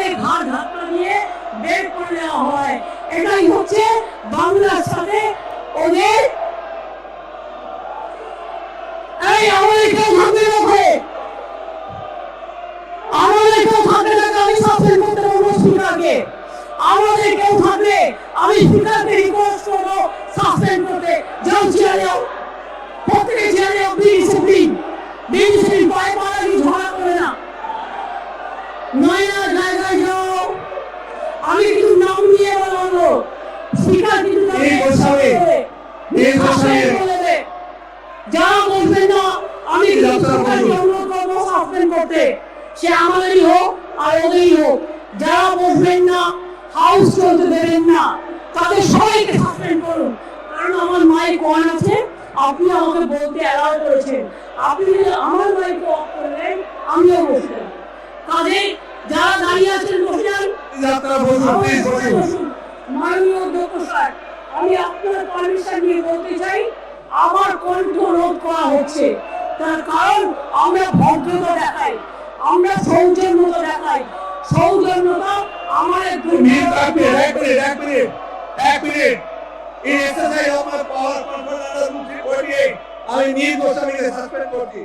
তাদের ঘাট ধাক্কা দিয়ে বের করে দেওয়া হয়। এটাই হচ্ছে বাংলার সাথে ওদের এই আমাদের কেউ থাকবে না ঘরে, আমাদের কেউ থাকবে না, আমি সাসপেন্ড করতে বলবো স্পিকারকে। আমাদের কেউ থাকলে আমি স্পিকারকে রিকোয়েস্ট করবো সাসপেন্ড করতে। যাও চেয়ারে, প্রত্যেকে চেয়ারে ডিসিপ্লিন ডিসিপ্লিন পায়ে পাড়ালি ঝগড়া করে না, নয়না জায়গায় যাও। আমি কিন্তু নাম নিয়ে বলবো, স্পিকার কিন্তু যারা বলবেন না আমি অনুরোধ করবো সাসপেন্ড করতে, সে আমাদেরই হোক আর ওদেরই হোক। যারা বসবেন না, হাউস চলতে দেবেন না, তাদের সবাইকে সাসপেন্ড করুন। কারণ আমার মাইক অন আছে, আপনি আমাকে বলতে অ্যালাউ করেছেন। আপনি যদি আমার মাইক অফ করলেন আমিও বসে যাব। কাজে যারা দাঁড়িয়ে আছেন বসে যান। মাননীয় অধ্যক্ষ স্যার, আমি আপনার পারমিশন নিয়ে বলতে চাই আমার কণ্ঠ রোধ করা হচ্ছে। তার কারণ আমরা ভদ্রতা দেখাই, আমরা সৌজন্যতা দেখাই। সৌজন্যতা আমার এক minute in exercise of my power control under Rule 348 আমি নির্দোষ আমি সাসপেন্ড করছি।